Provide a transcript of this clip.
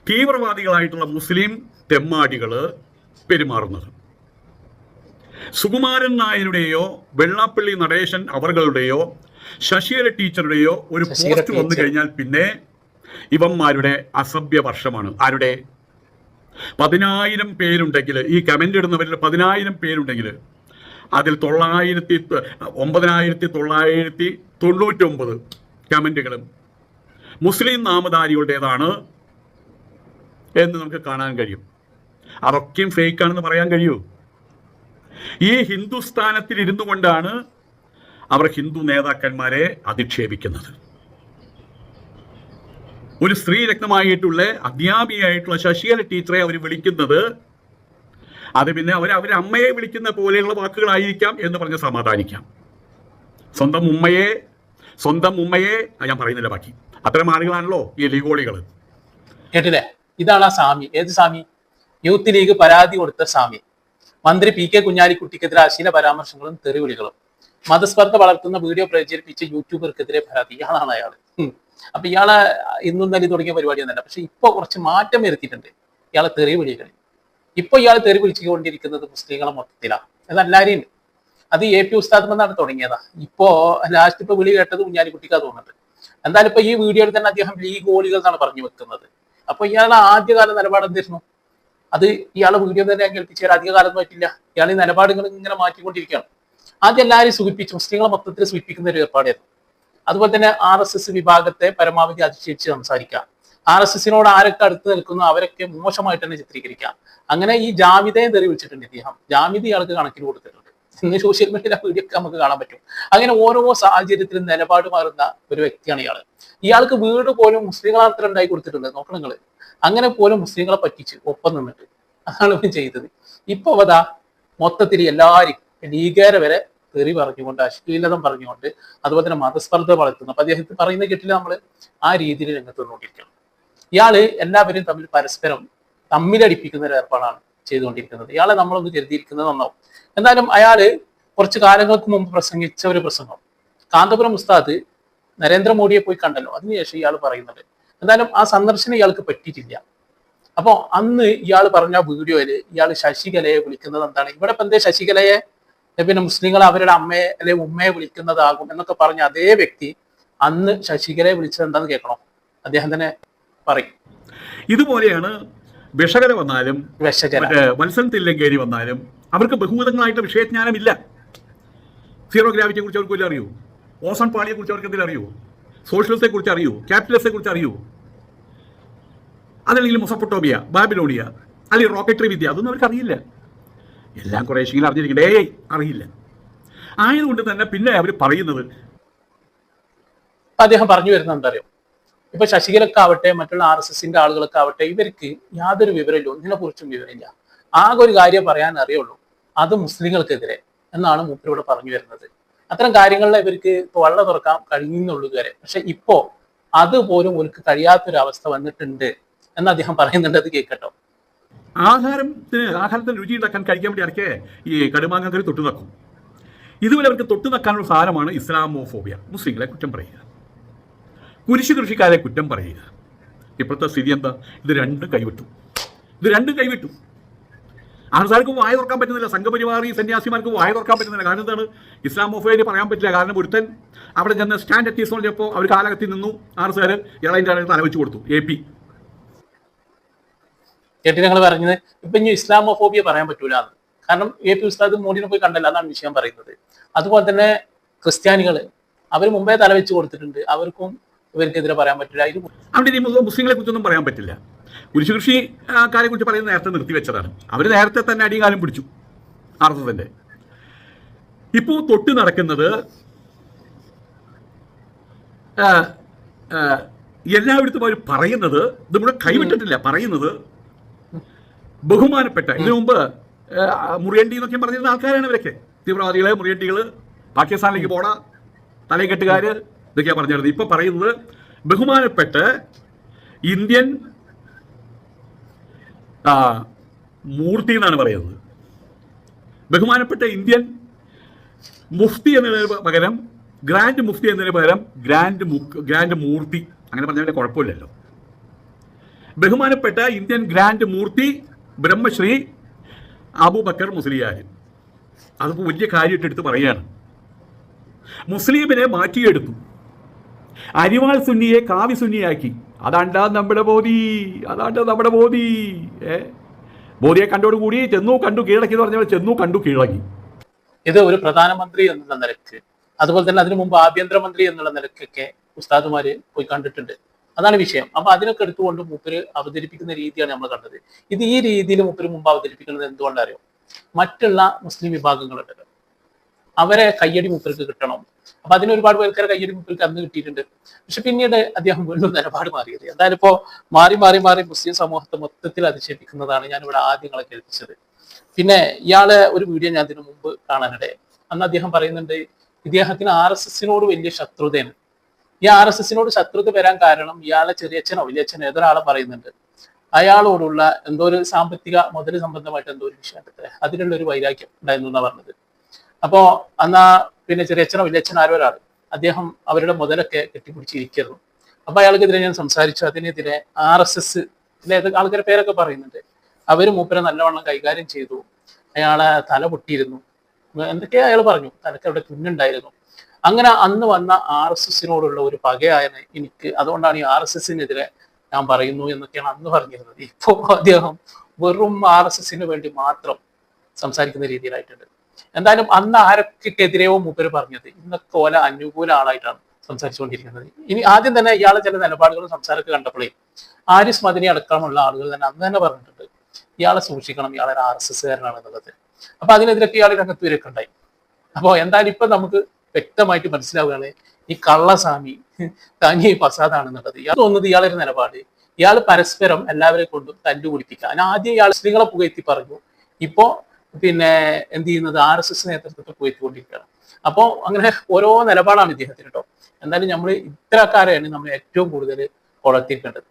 തീവ്രവാദികളായിട്ടുള്ള മുസ്ലിം തെമ്മാടികൾ പെരുമാറുന്നത്. സുകുമാരൻ നായരുടെയോ വെള്ളാപ്പള്ളി നടേശൻ അവറുകളുടെയോ ശശികല ടീച്ചറുടെയോ ഒരു പോസ്റ്റ് വന്നു കഴിഞ്ഞാൽ പിന്നെ ഇവന്മാരുടെ അസഭ്യ വർഷമാണ്. ആരുടെ 10,000 പേരുണ്ടെങ്കിൽ, ഈ കമന്റ് ഇടുന്നവരിൽ 10,000 പേരുണ്ടെങ്കിൽ അതിൽ 9,999 കമന്റുകളും മുസ്ലിം നാമധാരികളുടേതാണ് എന്ന് നമുക്ക് കാണാൻ കഴിയും. അതൊക്കെയും ഫേക്കാണെന്ന് പറയാൻ കഴിയൂ? ഈ ഹിന്ദുസ്ഥാനത്തിൽ ഇരുന്നു കൊണ്ടാണ് അവർ ഹിന്ദു നേതാക്കന്മാരെ അധിക്ഷേപിക്കുന്നത്. ഒരു സ്ത്രീ രക്തമായിട്ടുള്ള അധ്യാപികയായിട്ടുള്ള ശശികല ടീച്ചറെ അവർ വിളിക്കുന്നത് അത് പിന്നെ അവരെ അമ്മയെ വിളിക്കുന്ന പോലെയുള്ള വാക്കുകളായിരിക്കാം എന്ന് പറഞ്ഞ് സമാധാനിക്കാം. സ്വന്തം ഉമ്മയെ ഞാൻ പറയുന്നില്ല ബാക്കി. അത്തരം ആളുകളാണല്ലോ ഈ ലീഗോളികൾ. കേട്ടില്ലേ? ഇതാണ് ആ സ്വാമി. ഏത് സ്വാമി? യൂത്ത് ലീഗ് പരാതി കൊടുത്ത സ്വാമി. മന്ത്രി PK കുഞ്ഞാലിക്കുട്ടിക്കെതിരെ അശ്ലീല പരാമർശങ്ങളും തെറിവിളികളും, മതസ്പർദ്ധ വളർത്തുന്ന വീഡിയോ പ്രചരിപ്പിച്ച യൂട്യൂബർക്കെതിരെ പരാതി. ഇയാളാണ് അയാൾ. അപ്പൊ ഇയാളെ ഇന്നും തന്നെ തുടങ്ങിയ പരിപാടിയൊന്നല്ല. പക്ഷെ ഇപ്പൊ കുറച്ച് മാറ്റം വരുത്തിയിട്ടുണ്ട് ഇയാളെ തെറിവിളികൾ. ഇപ്പൊ ഇയാൾ തെറി വിളിച്ചുകൊണ്ടിരിക്കുന്നത് മുസ്ലിങ്ങളെ മൊത്തത്തിലാണ്. അതെല്ലാരെയും. അത് AP ഉസ്താദ് എന്നാണ് തുടങ്ങിയതാ. ഇപ്പോ ലാസ്റ്റ് ഇപ്പൊ വിളി കേട്ടത് കുഞ്ഞാലിക്കുട്ടിക്കാ തോന്നുന്നുണ്ട്. എന്തായാലും ഇപ്പൊ ഈ വീഡിയോയിൽ തന്നെ അദ്ദേഹം ലീഗ് ഓളികൾ എന്നാണ് പറഞ്ഞു വെക്കുന്നത്. അപ്പൊ ഇയാളുടെ ആദ്യകാല നിലപാട് എന്തായിരുന്നു? അത് ഇയാളെ വീഡിയോ തന്നെ കേൾപ്പിച്ചു തരാൻ അധിക കാലം പറ്റില്ല. ഇയാൾ ഈ നിലപാടുകൾ ഇങ്ങനെ മാറ്റിക്കൊണ്ടിരിക്കുകയാണ്. ആദ്യം എല്ലാവരും സൂചിപ്പിച്ചു, മുസ്ലിങ്ങളെ മൊത്തത്തിൽ സൂചിപ്പിക്കുന്ന ഒരു ഏർപ്പാടായിരുന്നു. അതുപോലെ തന്നെ RSS വിഭാഗത്തെ പരമാവധി അതിശയിച്ച് സംസാരിക്കുക, RSSനോട് ആരൊക്കെ അടുത്ത് നിൽക്കുന്നു അവരൊക്കെ മോശമായിട്ട് തന്നെ ചിത്രീകരിക്കുക. അങ്ങനെ ഈ ജാമിദയെ തെറി വിളിച്ചിട്ടുണ്ട് ഇദ്ദേഹം. ജാമിദ ഇയാൾക്ക് കണക്കിന് കൊടുത്തിട്ടുണ്ട്. ഇന്ന് സോഷ്യൽ മീഡിയയിലെ വീഡിയോ ഒക്കെ നമുക്ക് കാണാൻ പറ്റും. അങ്ങനെ ഓരോ സാഹചര്യത്തിലും നിലപാട് മാറുന്ന ഒരു വ്യക്തിയാണ് ഇയാൾ. ഇയാൾക്ക് വീട് പോലും മുസ്ലിങ്ങളാത്ര ഉണ്ടായി കൊടുത്തിട്ടുണ്ട്. നോക്കണം നിങ്ങൾ. അങ്ങനെ പോലും മുസ്ലിങ്ങളെ പറ്റിച്ച് ഒപ്പം നിന്നിട്ട് അതാണ് ഇവൻ ചെയ്തത്. ഇപ്പൊ അതാ മൊത്തത്തിൽ എല്ലാവരും ലീഗേരെ വരെ തെറി പറഞ്ഞുകൊണ്ട്, അശ്ലീലതം പറഞ്ഞുകൊണ്ട്, അതുപോലെ തന്നെ മതസ്പർദ്ധ വളർത്തുന്നു. അപ്പൊ അദ്ദേഹത്തെ പറയുന്ന കേട്ടില്ല നമ്മൾ ആ രീതിയിൽ രംഗത്ത് നിന്നുകൊണ്ടിരിക്കണം. ഇയാള് എല്ലാവരും പരസ്പരം തമ്മിലടിപ്പിക്കുന്ന ഒരു ഏർപ്പാടാണ് ചെയ്തുകൊണ്ടിരിക്കുന്നത്. ഇയാളെ നമ്മളൊന്ന് കരുതിയിരിക്കുന്നത് നന്നാവും. എന്തായാലും അയാള് കുറച്ച് കാലങ്ങൾക്ക് മുമ്പ് പ്രസംഗിച്ച ഒരു പ്രസംഗം കാന്തപുരം ഉസ്താദ് നരേന്ദ്രമോദിയെ പോയി കണ്ടല്ലോ. അതിനുശേഷം ഇയാൾ പറയുന്നുണ്ട്. എന്തായാലും ആ സന്ദർശനം ഇയാൾക്ക് പറ്റിയിട്ടില്ല. അപ്പൊ അന്ന് ഇയാൾ പറഞ്ഞ വീഡിയോയില് ഇയാൾ ശശികലയെ വിളിക്കുന്നത് എന്താണ്? ഇവിടെ ഇപ്പൊ എന്തേ ശശികലയെ പിന്നെ മുസ്ലിങ്ങൾ അവരുടെ അമ്മയെ അല്ലെ ഉമ്മയെ വിളിക്കുന്നതാകും എന്നൊക്കെ പറഞ്ഞ അതേ വ്യക്തി അന്ന് ശശികലയെ വിളിച്ചത് എന്താന്ന് കേൾക്കണോ? അദ്ദേഹം തന്നെ പറയും. ഇതുപോലെയാണ് വിഷകര വന്നാലും വത്സൻ തില്ലങ്കേരി വന്നാലും അവർക്ക് ബഹുവിധങ്ങളായിട്ട് വിഷയജ്ഞാനമില്ല. സീറോ ഗ്രാവിറ്റിയെ കുറിച്ച് അവർക്ക് വല്ല അറിയൂ? ഓസൺ പാളിയെ കുറിച്ച് അവർക്ക് എന്തെങ്കിലും അറിയൂ? സോഷ്യലിസത്തെ കുറിച്ച് അറിയൂ? ക്യാപിറ്റലിസത്തെ കുറിച്ച് അറിയൂ? അതല്ലെങ്കിൽ മൊസപ്പൊട്ടോമിയ, ബാബിലോണിയ, അല്ലെങ്കിൽ റോക്കറ്ററി വിദ്യ, അതൊന്നും അവർക്ക് അറിയില്ല. എല്ലാം കുറേശ്ശെങ്കിലും അറിഞ്ഞിരിക്കണ്ടേ? അറിയില്ല. ആയതുകൊണ്ട് തന്നെ പിന്നെ അവർ പറയുന്നത് അദ്ദേഹം പറഞ്ഞു വരുന്നത് എന്താ അറിയോ? ഇപ്പൊ ശശികലക്കാവട്ടെ മറ്റുള്ള RSSന്റെ ആളുകളൊക്കെ ആവട്ടെ ഇവർക്ക് യാതൊരു വിവരമില്ല, ഒന്നിനെ കുറിച്ചും വിവരമില്ല. ആകെ ഒരു കാര്യം പറയാൻ അറിയുള്ളൂ, അത് മുസ്ലിങ്ങൾക്കെതിരെ എന്നാണ് മൂപ്പരിവിടെ പറഞ്ഞു വരുന്നത്. അത്തരം കാര്യങ്ങളിൽ ഇവർക്ക് വള്ള തുറക്കാൻ കഴിയുന്നുള്ളൂ വരെ. പക്ഷെ ഇപ്പോ അതുപോലും അവർക്ക് കഴിയാത്തൊരവസ്ഥ വന്നിട്ടുണ്ട് എന്ന് അദ്ദേഹം പറയുന്നുണ്ട്. അത് കേൾക്കട്ടോ. ആഹാരത്തിന് രുചി ഉണ്ടാക്കാൻ കഴിക്കാൻ വേണ്ടി ഇറക്കിയ ഈ കടുമാങ്ങാക്കറി തൊട്ടു നക്കും. ഇതുപോലെ അവർക്ക് തൊട്ടു നക്കാനുള്ള സാധനമാണ് ഇസ്ലാമോഫോബിയ. മുസ്ലിങ്ങളെ കുറ്റം പറയുക, കുരിശു കൃഷിക്കാരെ കുറ്റം പറയുക. ഇപ്പോഴത്തെ സ്ഥിതി എന്താ? ഇത് രണ്ടും കൈവിട്ടു. ആൾക്കാർക്ക് വായ തുറക്കാൻ പറ്റുന്നില്ല. സംഘപരിവാറി സന്യാസിമാർക്ക് വായ തുറക്കാൻ പറ്റുന്നില്ല. കാരണം എന്താണ്? ഇസ്ലാമോഫോബിയ പറയാൻ പറ്റില്ല. കാരണം ഒരുത്തൻ അവിടെ ചെന്ന് സ്റ്റാൻഡ് എത്തിയപ്പോൾ അവർ കാലകത്തിൽ നിന്നു. RSS ഇളതിൻ്റെ തലവെച്ച് കൊടുത്തു. AP കേട്ടി ഞങ്ങൾ പറഞ്ഞത്. ഇപ്പൊ ഇനി ഇസ്ലാമോഫോബിയ പറയാൻ പറ്റൂല. കാരണം AP ഉസ്താദ് മോദിനെ പോയി കണ്ടല്ല, അതാണ് വിഷയം പറയുന്നത്. അതുപോലെ തന്നെ ക്രിസ്ത്യാനികൾ അവർ മുമ്പേ തലവെച്ച് കൊടുത്തിട്ടുണ്ട്. അവർക്കും ഇവർക്കെതിരെ പറയാൻ പറ്റില്ല. അവിടെ ഇനി മുസ്ലിങ്ങളെ കുറിച്ചൊന്നും പറയാൻ പറ്റില്ല. കുരിശു കൃഷിക്കാരെ കുറിച്ച് പറയുന്നത് നേരത്തെ നിർത്തിവെച്ചതാണ്. അവർ നേരത്തെ തന്നെ അടികാലം പിടിച്ചു RSSന്റെ. ഇപ്പോൾ തൊട്ട് നടക്കുന്നത് എല്ലായിടത്തും അവർ പറയുന്നത്, ഇത് മുഴുവൻ കൈവിട്ടിട്ടില്ല, പറയുന്നത് ബഹുമാനപ്പെട്ട ഇതിനു മുമ്പ് മുറിയണ്ടി എന്നൊക്കെ പറഞ്ഞിരുന്ന ആൾക്കാരാണ് ഇവരൊക്കെ. തീവ്രവാദികള്, മുറിയണ്ടികള്, പാകിസ്ഥാനിലേക്ക് പോണ തലകെട്ടുകാര് ഇതൊക്കെയാണ് പറഞ്ഞിരുന്നത്. ഇപ്പൊ പറയുന്നത് ബഹുമാനപ്പെട്ട ഇന്ത്യൻ മൂർത്തി എന്നാണ് പറയുന്നത്. ബഹുമാനപ്പെട്ട ഇന്ത്യൻ മുഫ്തി എന്നതിന് പകരം ഗ്രാൻഡ് മുഫ്തി എന്നതിന് പകരം ഗ്രാൻഡ് മൂർത്തി അങ്ങനെ പറഞ്ഞാൽ കുഴപ്പമില്ലല്ലോ. ബഹുമാനപ്പെട്ട ഇന്ത്യൻ ഗ്രാൻഡ് മൂർത്തി ബ്രഹ്മശ്രീ അബൂബക്കർ മുസ്ലിയാർ അതിപ്പോൾ വലിയ കാര്യമായിട്ട് എടുത്ത് പറയുകയാണ്. മുസ്ലിമിനെ മാറ്റിയെടുത്തു, അരിവാൾ സുന്നിയെ കാവി സുന്നിയാക്കി. അതാണ്ടാ നമ്മുടെ മോദി, അതാണ്ടാ നമ്മുടെ മോദി. മോദിയെ കണ്ടോടുകൂടി ചെന്നു കണ്ടു കീഴടക്കി എന്ന് പറഞ്ഞാൽ ചെന്നു കണ്ടു കീഴടക്കി. ഇത് ഒരു പ്രധാനമന്ത്രി എന്നുള്ള നിലക്ക്, അതുപോലെ തന്നെ അതിനു മുമ്പ് ആഭ്യന്തരമന്ത്രി എന്നുള്ള നിലക്കൊക്കെ ഉസ്താദുമാര് പോയി കണ്ടിട്ടുണ്ട്. അതാണ് വിഷയം. അപ്പൊ അതിനൊക്കെ എടുത്തുകൊണ്ട് മൂപ്പര് അവതരിപ്പിക്കുന്ന രീതിയാണ് നമ്മൾ കണ്ടത്. ഇത് ഈ രീതിയിൽ മൂപ്പര് മുമ്പ് അവതരിപ്പിക്കുന്നത് എന്തുകൊണ്ടറിയോ? മറ്റുള്ള മുസ്ലിം വിഭാഗങ്ങളുണ്ടല്ലോ, അവരെ കയ്യടി മൂപ്പർക്ക് കിട്ടണം. അപ്പൊ അതിന് ഒരുപാട് പേർക്കാരെ കയ്യടി മൂപ്പർക്ക് അന്ന് കിട്ടിയിട്ടുണ്ട്. പക്ഷെ പിന്നീട് അദ്ദേഹം വീണ്ടും നിലപാട് മാറിയത്. എന്തായാലും ഇപ്പോ മാറി മാറി മാറി മുസ്ലിം സമൂഹത്തെ മൊത്തത്തിൽ അധിക്ഷേപിക്കുന്നതാണ് ഞാനിവിടെ ആദ്യങ്ങളെ കേൾപ്പിച്ചത്. പിന്നെ ഇയാളെ ഒരു വീഡിയോ ഞാൻ ഇതിനു മുമ്പ് കാണാനിടയായി. അന്ന് അദ്ദേഹം പറയുന്നുണ്ട് ഇദ്ദേഹത്തിന് RSSനോട് വലിയ ശത്രുതയാണ്. ഈ RSSനോട് ശത്രുത വരാൻ കാരണം ഇയാളെ ചെറിയച്ഛനോ വലിയച്ഛനോ ഏതൊരാളെ പറയുന്നുണ്ട്, അയാളോടുള്ള എന്തോ ഒരു സാമ്പത്തിക മുതൽ സംബന്ധമായിട്ട് എന്തോ ഒരു വിഷയത്തെ അതിനുള്ള ഒരു വൈരാഗ്യം ഉണ്ടായിരുന്നു എന്നാണ് പറഞ്ഞത്. അപ്പോ എന്നാ പിന്നെ ചെറിയച്ഛനോ വലിയച്ഛനോ ആരോ ഒരാൾ അദ്ദേഹം അവരുടെ മുതലൊക്കെ കെട്ടിപ്പിടിച്ചിരിക്കുന്നു. അപ്പൊ അയാൾക്കെതിരെ ഞാൻ സംസാരിച്ചു. അതിനെതിരെ RSS ആൾക്കാരുടെ പേരൊക്കെ പറയുന്നുണ്ട്. അവര് മൂപ്പരെ നല്ലവണ്ണം കൈകാര്യം ചെയ്തു. അയാളെ തല പൊട്ടിയിരുന്നു, എന്തൊക്കെയാ അയാൾ പറഞ്ഞു, തലക്ക് അവിടെ കുഞ്ഞുണ്ടായിരുന്നു. അങ്ങനെ അന്ന് വന്ന RSSനോടുള്ള ഒരു പകയാണ് എനിക്ക്. അതുകൊണ്ടാണ് ഈ RSSനെതിരെ ഞാൻ പറയുന്നു എന്നൊക്കെയാണ് അന്ന് പറഞ്ഞിരുന്നത്. ഇപ്പോ അദ്ദേഹം വെറും RSSന് വേണ്ടി മാത്രം സംസാരിക്കുന്ന രീതിയിലായിട്ടുണ്ട്. എന്തായാലും അന്ന് ആരൊക്കെതിരെയോ മൂപ്പര് പറഞ്ഞത് ഇന്നൊക്കെ ഓല അനുകൂല ആളായിട്ടാണ് സംസാരിച്ചുകൊണ്ടിരിക്കുന്നത്. ഇനി ആദ്യം തന്നെ ഇയാളെ ചില നിലപാടുകളും സംസാരമൊക്കെ കണ്ടപ്പോഴേ ആരിസ് മദനി അടക്കമുള്ള ആളുകൾ തന്നെ അന്ന് തന്നെ പറഞ്ഞിട്ടുണ്ട് ഇയാളെ സൂക്ഷിക്കണം, ഇയാളെ RSSകാരനാണ് എന്നുള്ളത്. അപ്പൊ അതിനെതിരൊക്കെ ഇയാൾ രംഗത്ത് വരെയൊക്കെ ഉണ്ടായി. അപ്പൊ എന്തായാലും ഇപ്പൊ നമുക്ക് വ്യക്തമായിട്ട് മനസ്സിലാവുകയാണ് ഈ കള്ളസ്വാമി തനി ഫസാദാണെന്നുള്ളത്. ഇയാൾ തോന്നുന്നത് ഇയാളൊരു നിലപാട്, ഇയാൾ പരസ്പരം എല്ലാവരെ കൊണ്ടും തല്ലുപിടിപ്പിക്കുക. ഞാൻ ആദ്യം ഇയാൾ സ്ത്രീകളെ പുകഴ്ത്തി പറഞ്ഞു, ഇപ്പോ പിന്നെ എന്ത് ചെയ്യുന്നത് RSS നേതൃത്വത്തെ പുകഴ്ത്തിക്കൊണ്ടിരിക്കുകയാണ്. അപ്പോ അങ്ങനെ ഓരോ നിലപാടാണ് ഇദ്ദേഹത്തിന് കേട്ടോ. എന്തായാലും നമ്മൾ ഇത്തരക്കാരെയാണ് നമ്മൾ ഏറ്റവും കൂടുതൽ വളർത്തിയിരിക്കേണ്ടത്.